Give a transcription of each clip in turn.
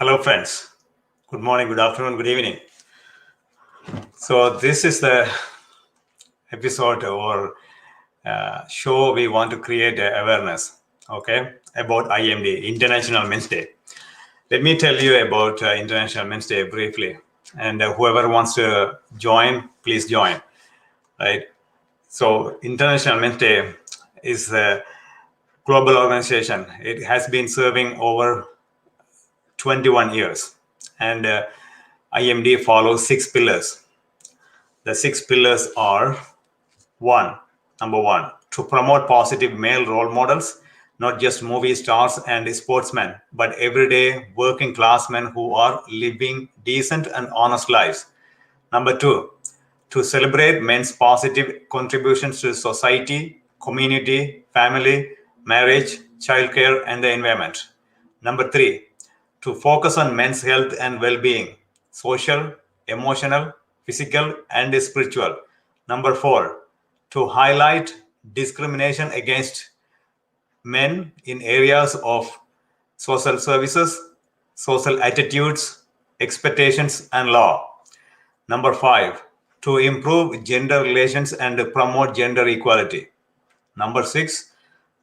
Hello, friends. Good morning, good afternoon, good evening. So, this is the episode or show we want to create awareness, okay, about IMD, International Men's Day. Let me tell you about International Men's Day briefly. And whoever wants to join, please join, right? So, International Men's Day is a global organization. It has been serving over 21 years. And IMD follows 6 pillars. The 6 pillars are number one, to promote positive male role models, not just movie stars and sportsmen, but everyday working class men who are living decent and honest lives. Number two, to celebrate men's positive contributions to society, community, family, marriage, childcare, and the environment. Number three, to focus on men's health and well-being, social, emotional, physical, and spiritual. Number four, to highlight discrimination against men in areas of social services, social attitudes, expectations, and law. Number five, to improve gender relations and promote gender equality. Number six,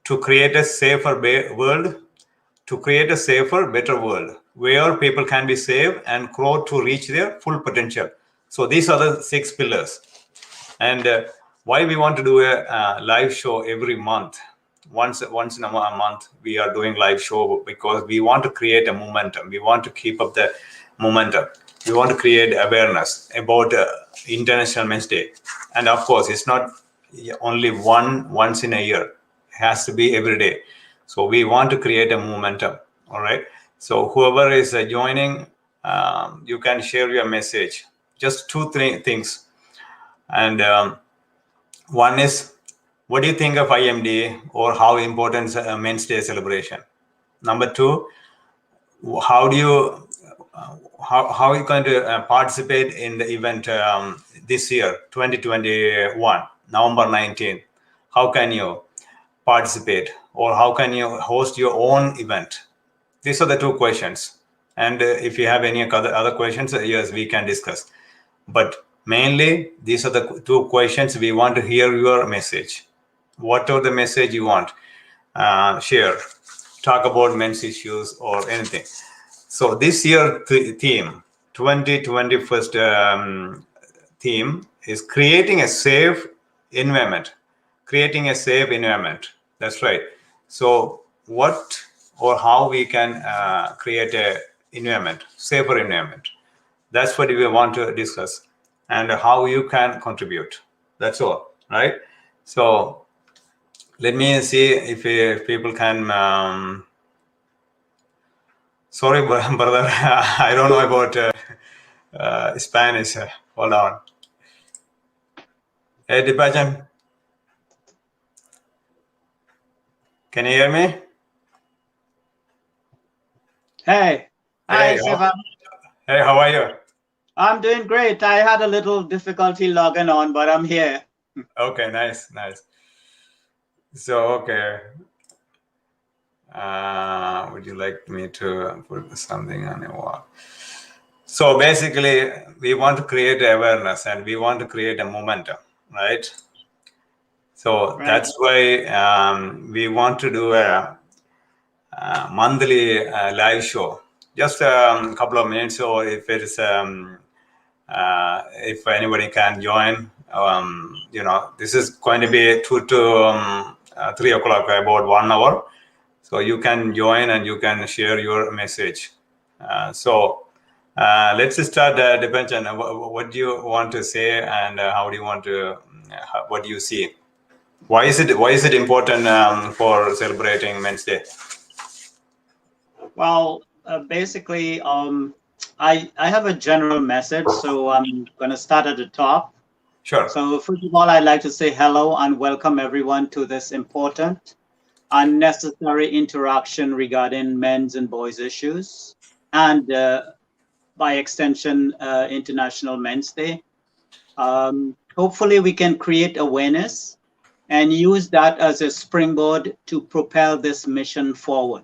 to create a safer world, to create a safer, better world where people can be safe and grow to reach their full potential. So these are the 6 pillars. And why we want to do a live show every month? Once in a month, we are doing live show because we want to create a momentum. We want to keep up the momentum. We want to create awareness about International Men's Day. And of course, it's not only once in a year. It has to be every day. So we want to create a momentum. All right. So whoever is joining, you can share your message. Just two, three things. And one is, what do you think of IMD or how important is Men's Day celebration? Number two, how do you how are you going to participate in the event this year, 2021, November 19th? How can you participate or how can you host your own event? These are the two questions. And if you have any other questions, yes, we can discuss. But mainly, these are the two questions. We want to hear your message. Whatever the message you want, share. Talk about men's issues or anything. So this year theme, 2021 theme is creating a safe environment. Creating a safe environment. That's right. So what or how we can create a environment, safer environment. That's what we want to discuss, and how you can contribute. That's all, right? So let me see if people can. Sorry, brother, I don't know about Spanish. Hold on. Hey, Dipajan, can you hear me? Hey. Hi, Siva. Hey, how are you? I'm doing great. I had a little difficulty logging on, but I'm here. Okay, nice. So, okay. Would you like me to put something on your wall? So basically, we want to create awareness and we want to create a momentum, right? So that's why we want to do a monthly live show, just a couple of minutes, or if it's if anybody can join, this is going to be 2 to 3 o'clock, about 1 hour. So you can join and you can share your message. So let's start. Depends on what do you want to say and how do you want to, what do you see? Why is it important for celebrating Men's Day? Well, basically, I have a general message, so I'm going to start at the top. Sure. So first of all, I'd like to say hello and welcome everyone to this important and necessary interaction regarding men's and boys' issues, and by extension, International Men's Day. Hopefully, we can create awareness and use that as a springboard to propel this mission forward.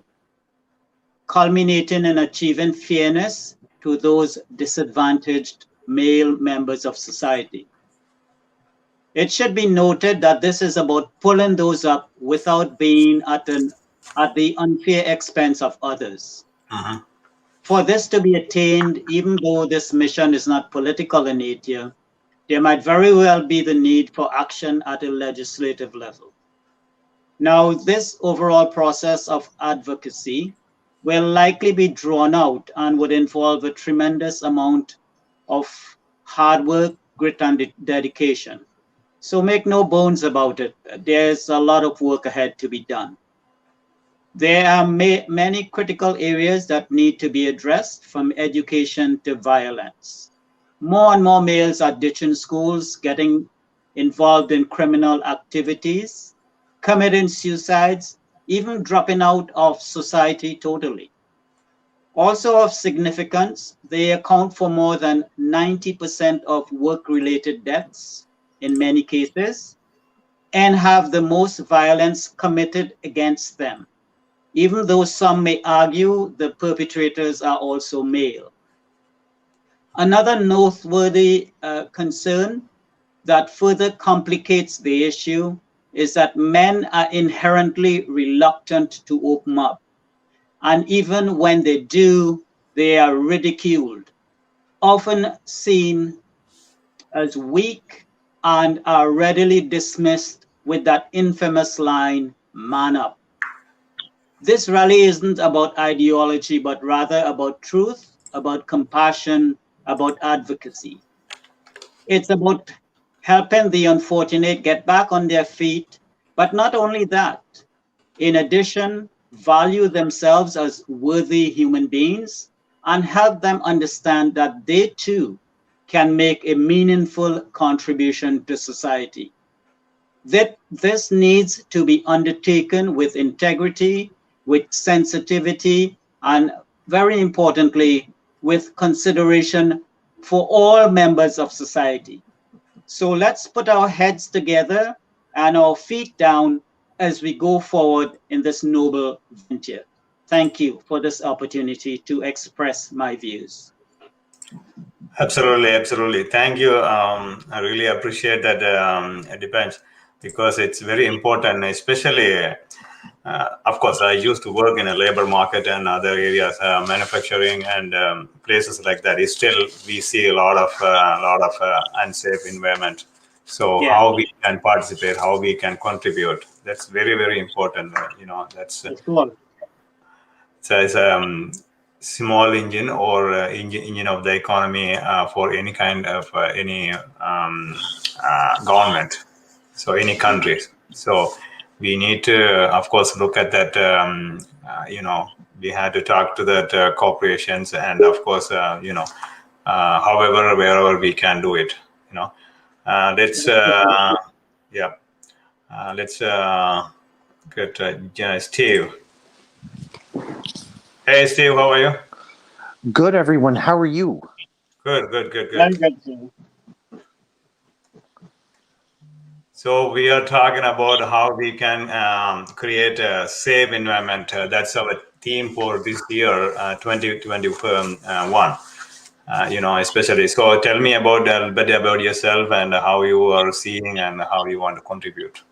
culminating in achieving fairness to those disadvantaged male members of society. It should be noted that this is about pulling those up without being at the unfair expense of others. Mhm. For this to be attained, even though this mission is not political in nature, there might very well be the need for action at a legislative level. Now, this overall process of advocacy will likely be drawn out and would involve a tremendous amount of hard work, grit, and dedication. So make no bones about it, there's a lot of work ahead to be done. There are many critical areas that need to be addressed, from education to violence. More and more males are ditching schools, getting involved in criminal activities, committing suicides, even dropping out of society totally. Also of significance, they account for more than 90% of work-related deaths in many cases, and have the most violence committed against them, even though some may argue the perpetrators are also male. Another noteworthy concern that further complicates the issue is that men are inherently reluctant to open up. And even when they do, they are ridiculed, often seen as weak, and are readily dismissed with that infamous line, "man up." This rally isn't about ideology, but rather about truth, about compassion, about advocacy. It's about helping the unfortunate get back on their feet, but not only that. In addition, value themselves as worthy human beings and help them understand that they too can make a meaningful contribution to society. That this needs to be undertaken with integrity, with sensitivity, and very importantly, with consideration for all members of society. So let's put our heads together and our feet down as we go forward in this noble venture. Thank you for this opportunity to express my views. Absolutely, absolutely. Thank you. I really appreciate that, Dipanj, because it's very important, especially, of course, I used to work in a labor market and other areas, manufacturing and places like that. It's still, we see a lot of unsafe environment. So Yeah, how we can participate, how we can contribute, that's very, very important. That's of course. it's small engine or engine of the economy for any kind of any government, so any countries. So we need to, of course, look at that. We had to talk to that corporations, and of course, however, wherever we can do it. Let's yeah, let's get Steve. Hey, Steve, how are you? Good, everyone. How are you? Good, good, good, Very good. good, sir. So we are talking about how we can create a safe environment. That's our theme for this year, 2021. Especially. So tell me about a bit about yourself and how you are seeing and how you want to contribute.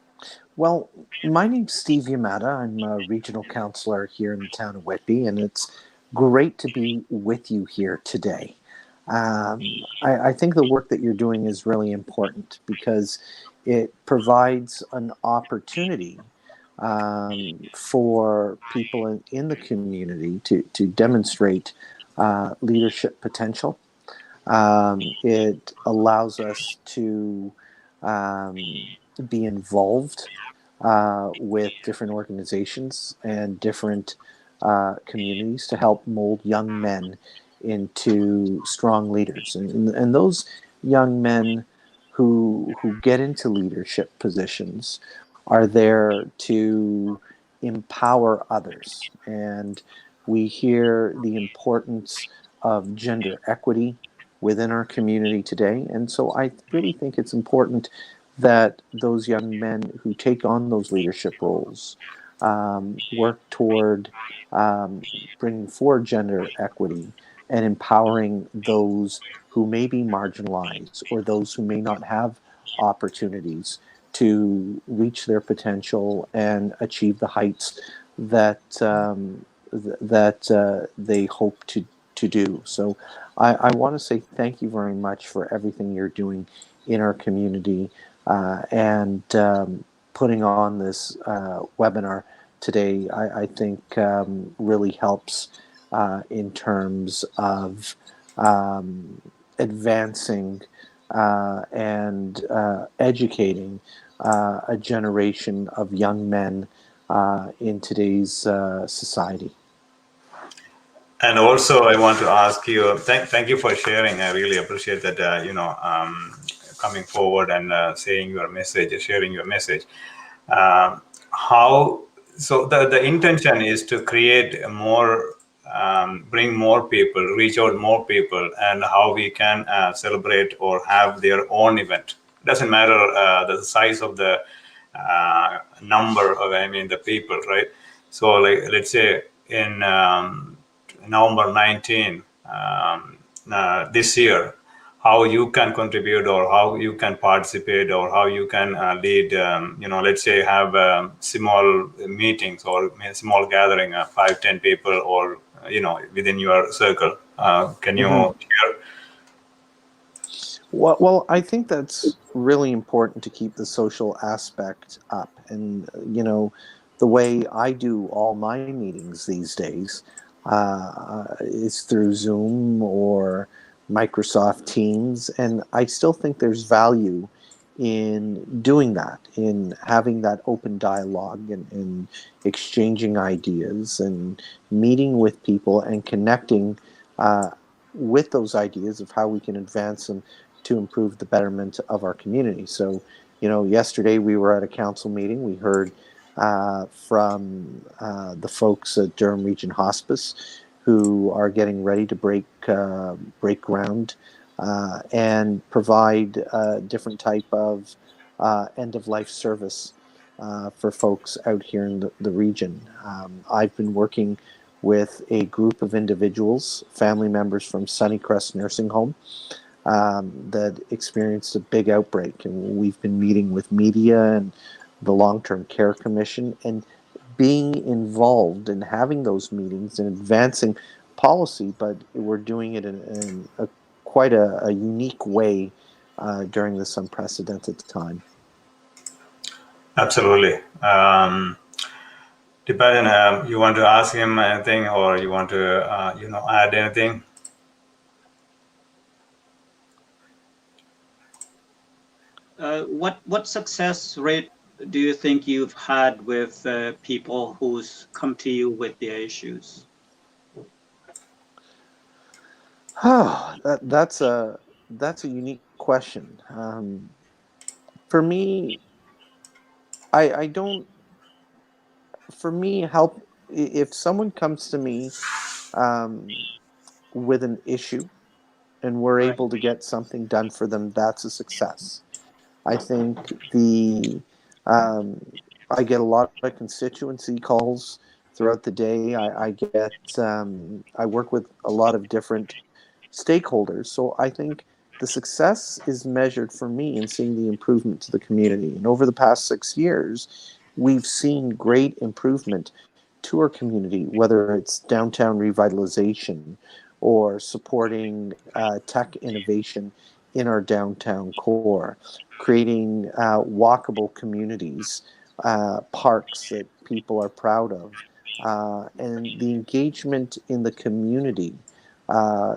Well, my name's Steve Yamada. I'm a regional counselor here in the town of Whitby, and it's great to be with you here today. I think the work that you're doing is really important because it provides an opportunity for people in the community to demonstrate leadership potential. It allows us to be involved with different organizations and different communities to help mold young men into strong leaders. And those young men who get into leadership positions are there to empower others. And we hear the importance of gender equity within our community today. And so I really think it's important that those young men who take on those leadership roles work toward bringing forward gender equity and empowering those who may be marginalized or those who may not have opportunities to reach their potential and achieve the heights that they hope to do. So I want to say thank you very much for everything you're doing in our community and putting on this webinar today. I think really helps in terms of advancing and educating a generation of young men in today's society. And also, I want to ask you, thank you for sharing. I really appreciate that, coming forward and saying your message, sharing your message. So the intention is to create more, bring more people, reach out more people, and how we can celebrate or have their own event. It doesn't matter the size of the number of, the people, right? So like, let's say in November 19 this year, how you can contribute or how you can participate or how you can lead, let's say have small meetings or small gathering of 5-10 people or, within your circle. Can you share? Well, I think that's really important to keep the social aspect up. And, the way I do all my meetings these days is through Zoom or Microsoft Teams. And I still think there's value in doing that, in having that open dialogue and exchanging ideas and meeting with people and connecting with those ideas of how we can advance them to improve the betterment of our community. So, yesterday we were at a council meeting. We heard from the folks at Durham Region Hospice who are getting ready to break ground and provide a different type of end-of-life service for folks out here in the region. I've been working with a group of individuals, family members from Sunnycrest Nursing Home, that experienced a big outbreak. And we've been meeting with media and the Long-Term Care Commission and being involved in having those meetings and advancing policy, but we're doing it in quite a unique way during this unprecedented time. Absolutely. Deepajan, you want to ask him anything or you want to, add anything? What success rate do you think you've had with people who's come to you with their issues? Oh, that's a unique question. For me, I don't. For me, help if someone comes to me with an issue and we're Right. able to get something done for them, that's a success. I think I get a lot of constituency calls throughout the day. I work with a lot of different stakeholders. So I think the success is measured for me in seeing the improvement to the community. And over the past 6 years, we've seen great improvement to our community, whether it's downtown revitalization or supporting tech innovation in our downtown core, creating walkable communities, parks that people are proud of, and the engagement in the community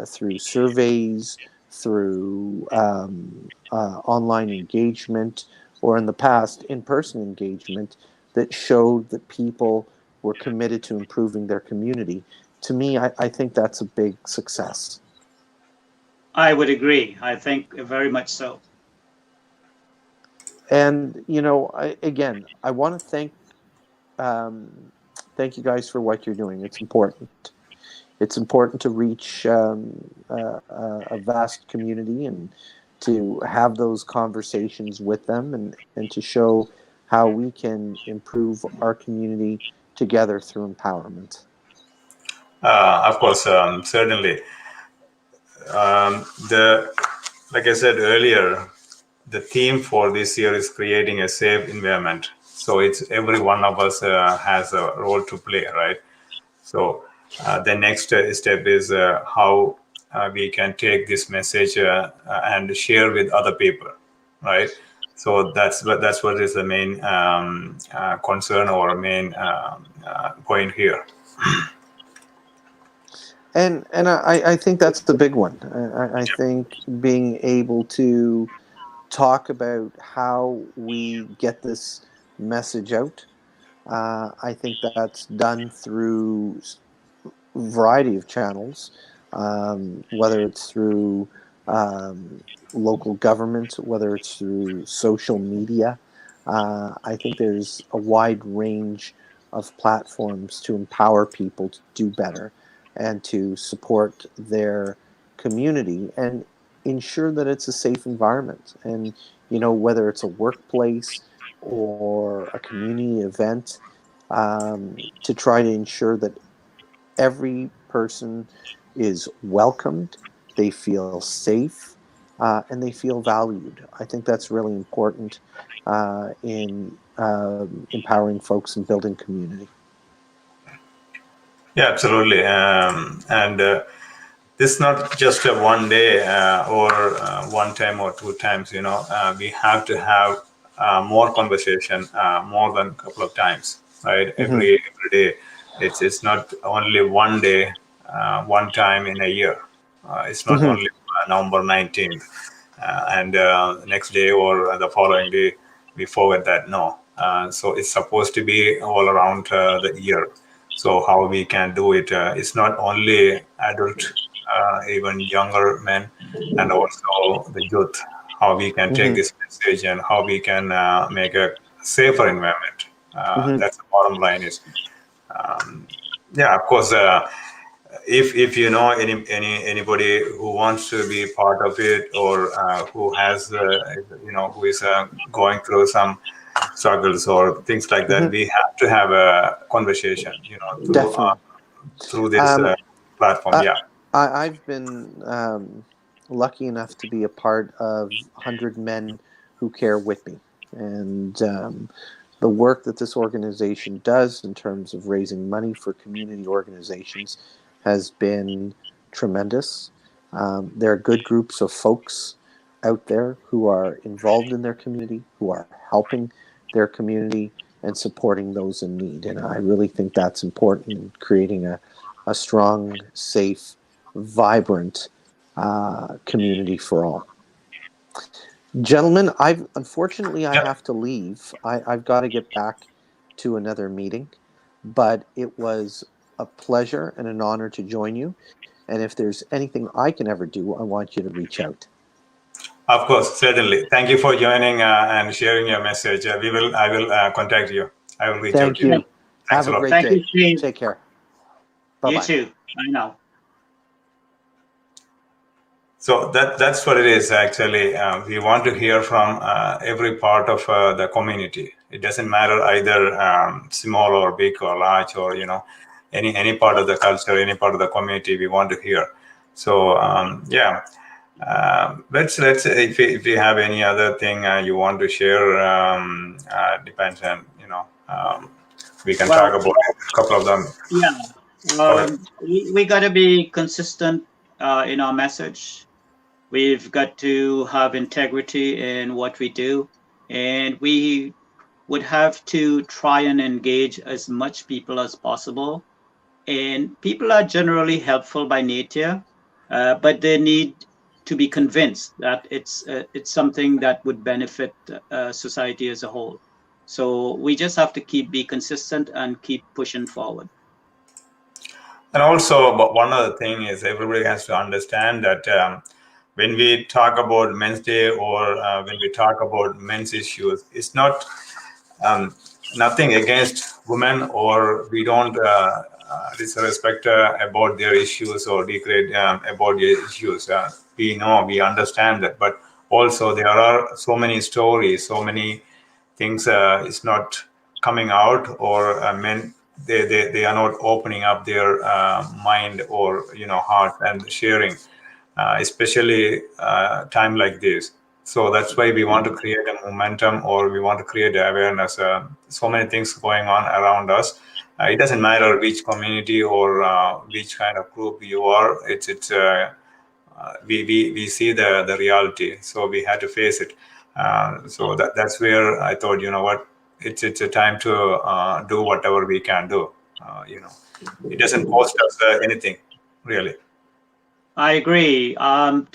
through surveys, through online engagement, or in the past, in-person engagement that showed that people were committed to improving their community. To me, I think that's a big success. I would agree. I think very much so. And, I want to thank you guys for what you're doing. It's important. It's important to reach a vast community and to have those conversations with them and to show how we can improve our community together through empowerment. Of course, certainly. The like I said earlier, the theme for this year is creating a safe environment. So it's every one of us has a role to play, right? So the next step is how we can take this message and share with other people, right? So that's what is the main concern or main point here. And I think that's the big one. I think being able to talk about how we get this message out. I think that's done through a variety of channels, whether it's through local government, whether it's through social media. I think there's a wide range of platforms to empower people to do better and to support their community and ensure that it's a safe environment. And, whether it's a workplace or a community event, to try to ensure that every person is welcomed, they feel safe, and they feel valued. I think that's really important in empowering folks and building community. Yeah, absolutely. And this is not just a one day or one time or two times. We have to have more conversation, more than a couple of times, right? Mm-hmm. Every day. It's not only one day, one time in a year. It's not Mm-hmm. only November 19th, and next day or the following day we forget that. No. So it's supposed to be all around the year. So how we can do it? It's not only adult, even younger men, and also the youth. How we can take Mm-hmm. this message and how we can make a safer environment. Mm-hmm. That's the bottom line. Is yeah, of course. If you know anybody who wants to be part of it or who has who is going through some struggles or things like that, Mm-hmm. we have to have a conversation Definitely. through this platform. Yeah. I've been lucky enough to be a part of 100 Men Who Care with Me. And the work that this organization does in terms of raising money for community organizations has been tremendous. There are good groups of folks out there who are involved in their community, who are helping their community and supporting those in need. And I really think that's important in creating a strong, safe, vibrant community for all. Gentlemen, unfortunately I have to leave. I've got to get back to another meeting, but it was a pleasure and an honor to join you. And if there's anything I can ever do, I want you to reach out. Of course, certainly. Thank you for joining and sharing your message. I will contact you. I will reach out to you. Thank you. Thanks Have a lot. great Thank day. you, Steve. Take care. You Bye-bye. too. Bye now. So that's what it is actually. We want to hear from every part of the community. It doesn't matter either small or big or large or any part of the culture, any part of the community. We want to hear. So yeah, let's if you have any other thing you want to share, depends on we can talk about a couple of them. Yeah. We got to be consistent in our message. We've got to have integrity in what we do, and we would have to try and engage as much people as possible. And people are generally helpful by nature, but they need to be convinced that it's something that would benefit society as a whole. So we just have to be consistent and keep pushing forward. And also, but one other thing is everybody has to understand that when we talk about Men's Day or when we talk about men's issues, it's not nothing against women, or we don't disrespect about their issues or degrade about their issues. We know, we understand that, but also there are so many stories, so many things is not coming out, or men they are not opening up their mind or heart and sharing, especially time like this. So that's why we want to create a momentum, or we want to create awareness. So many things going on around us. It doesn't matter which community or which kind of group you are. We see the reality, so we had to face it. So that's where I thought, what, it's a time to do whatever we can do. It doesn't cost us anything, really. I agree. To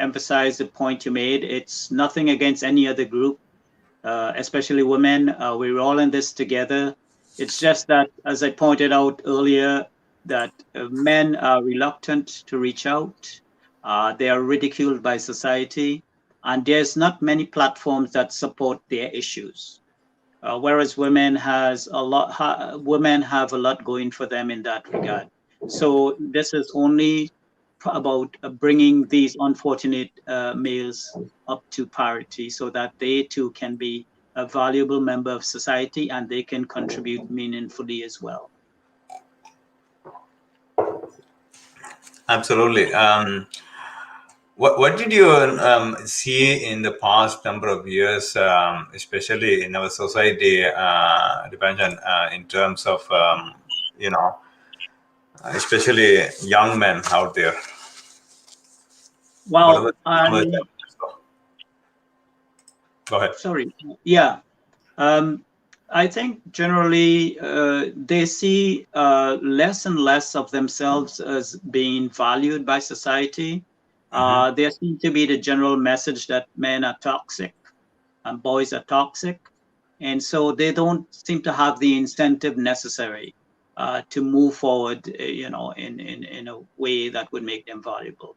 emphasize the point you made, it's nothing against any other group, especially women. We're all in this together. It's just that, as I pointed out earlier, that men are reluctant to reach out. They are ridiculed by society, and there's not many platforms that support their issues. Whereas women have a lot going for them in that regard. So this is only about bringing these unfortunate males up to parity, so that they too can be a valuable member of society and they can contribute meaningfully as well. Absolutely. What did you see in the past number of years, especially in our society, Dipanjan, in terms of especially young men out there? Well, Go ahead. Sorry. Yeah. I think generally they see less and less of themselves as being valued by society. There seems to be the general message that men are toxic and boys are toxic. And so they don't seem to have the incentive necessary to move forward, in a way that would make them valuable.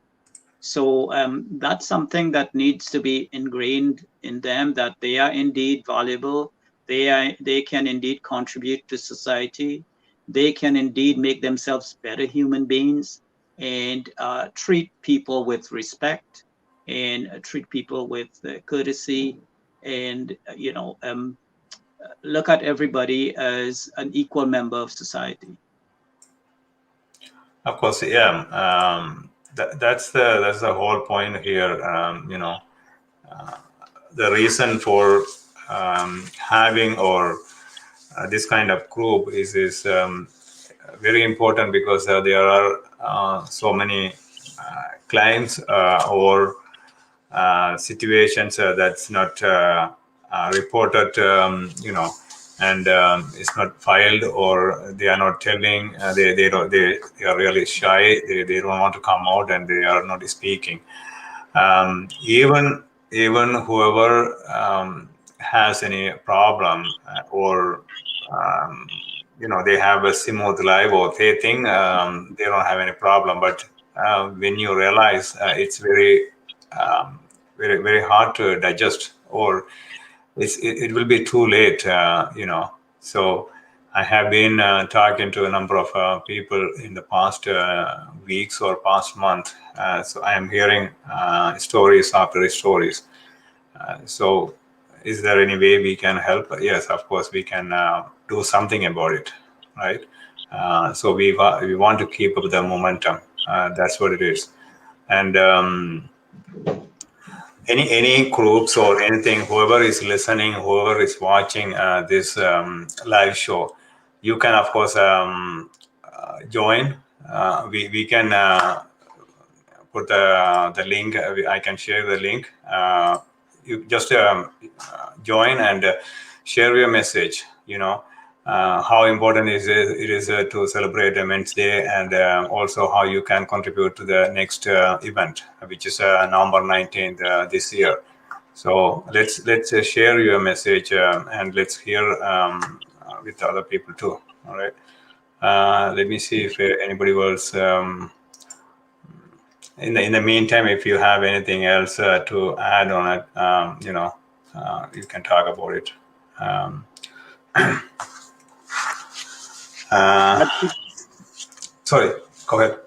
So that's something that needs to be ingrained in them, that they are indeed valuable. They can indeed contribute to society. They can indeed make themselves better human beings, and treat people with respect, and treat people with courtesy, and look at everybody as an equal member of society. Of course, yeah. That's the whole point here. The reason for having or this kind of group is very important, because there are so many claims or situations that's not reported, and it's not filed, or they are not telling. They are really shy. They don't want to come out, and they are not speaking. Even whoever has any problem, or they have a smooth life, or they think they don't have any problem, but when you realize it's very very hard to digest, or it will be too late, so I have been talking to a number of people in the past weeks or past month. So I am hearing stories after stories. So is there any way we can help? Yes, of course, we can do something about it, right? So we want to keep up the momentum. That's what it is. And any groups or anything, whoever is listening, whoever is watching this live show, you can of course join. We can put the link. I can share the link. You just join and share your message. How important it is to celebrate Men's Day, and also how you can contribute to the next event, which is November 19th this year. So let's share your message, and let's hear with other people too. All right. Let me see if anybody else. In the meantime, if you have anything else to add on it, you can talk about it. Sorry, go ahead.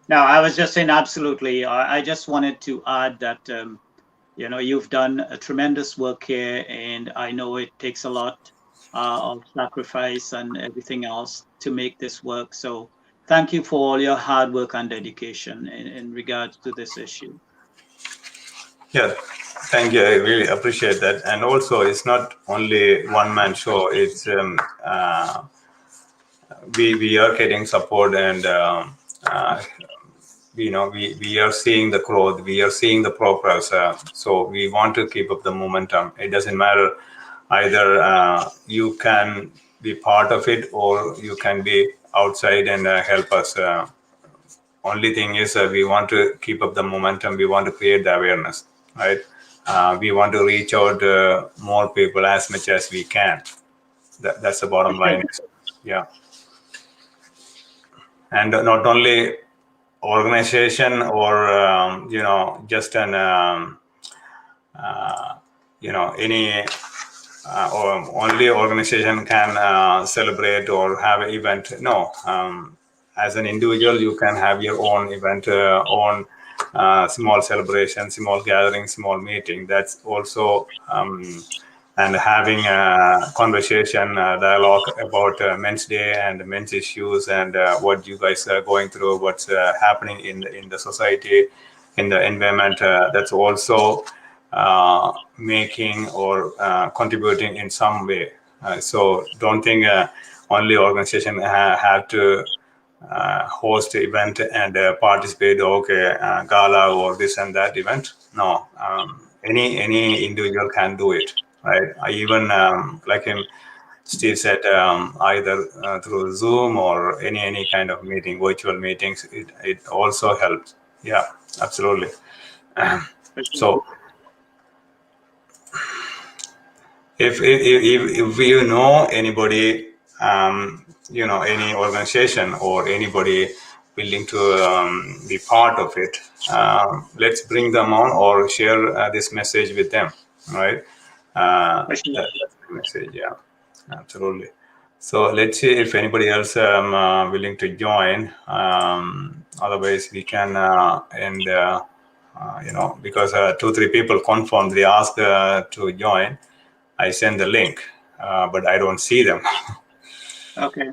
No, I was just saying absolutely. I just wanted to add that You've done a tremendous work here, and I know it takes a lot of sacrifice and everything else to make this work. So thank you for all your hard work and dedication in regards to this issue. Yeah, thank you. I really appreciate that. And also, it's not only one-man show. It's we are getting support, and we are seeing the growth. We are seeing the progress. So we want to keep up the momentum. It doesn't matter either. You can be part of it, or you can be outside and help us. Only thing is, we want to keep up the momentum. We want to create the awareness, right? We want to reach out more people as much as we can. That's the bottom line. Yeah. And not only organization or just an any or only organization can celebrate or have an event. No, as an individual, you can have your own event, own small celebration, small gathering, small meeting. That's also and having a conversation, dialogue about Men's Day and men's issues, and what you guys are going through, what's happening in the society, in the environment. That's also making or contributing in some way. So don't think only organization have to host event and participate, okay, gala or this and that event. No, any individual can do it, right? I even like him, Steve said, either through Zoom or any kind of meeting, virtual meetings, it also helps. Yeah, absolutely. So if you know anybody, any organization or anybody willing to be part of it, let's bring them on or share this message with them, right? That's the message. Yeah, absolutely. So let's see if anybody else willing to join. Otherwise, we can end. Because 2-3 people confirmed, they asked to join. I send the link, but I don't see them. Okay.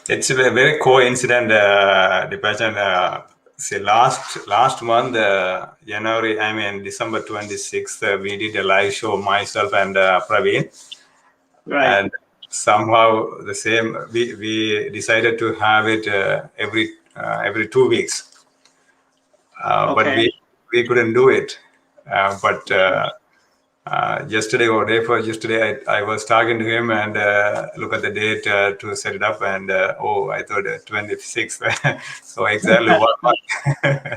It's a very coincident, Deepajan. See, last month, January, December 26th, we did a live show, myself and Praveen. Right. And somehow the same, we decided to have it every 2 weeks. But we couldn't do it. But yesterday or day before yesterday, I was talking to him and look at the date to set it up, and I thought 26th. So exactly 1 month.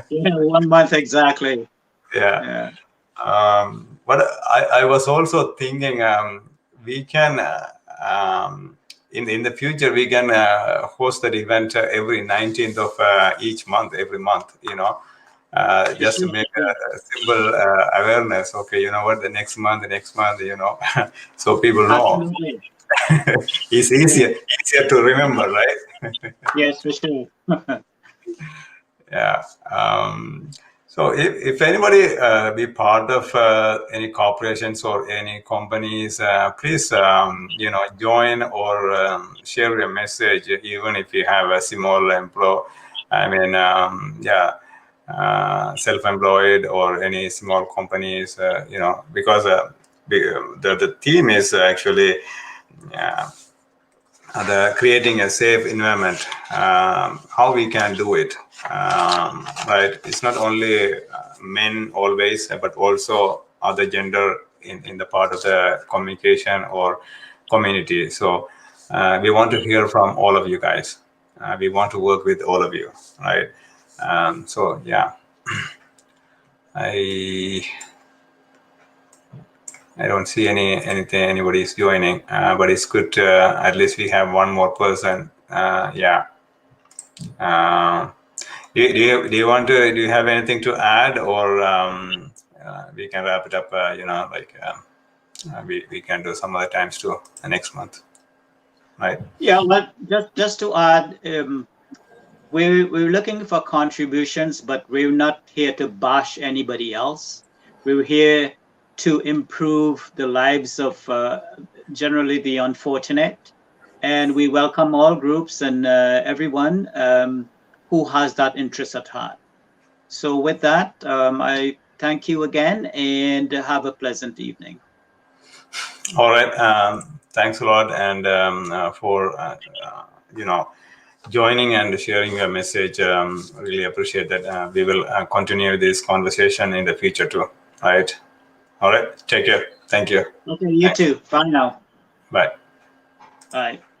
Yeah, 1 month exactly. Yeah. But I was also thinking we can in the future we can host that event every 19th of each month, every month. Just to make a simple awareness. Okay, you know what? The next month, so people know. Absolutely. It's easier to remember, right? Yes, for sure. Yeah. So if anybody be part of any corporations or any companies, please join or share your message, even if you have a small self-employed or any small companies, because the theme is actually the creating a safe environment. How we can do it, right? It's not only men always, but also other gender in the part of the communication or community. So we want to hear from all of you guys. We want to work with all of you, right? So yeah, I don't see anything anybody is joining, but it's good. At least we have one more person. Yeah. Do you have anything to add, or we can wrap it up? we can do some other times too next month, right? Yeah, but just to add, we're looking for contributions, but we're not here to bash anybody else. We're here to improve the lives of generally the unfortunate, and we welcome all groups and everyone who has that interest at heart. So with that, I thank you again and have a pleasant evening. All right. Thanks a lot, and for joining and sharing your message. Really appreciate that. We will continue this conversation in the future too. Right. All right. Take care. Thank you. Okay, you too. Bye now. Bye. Bye.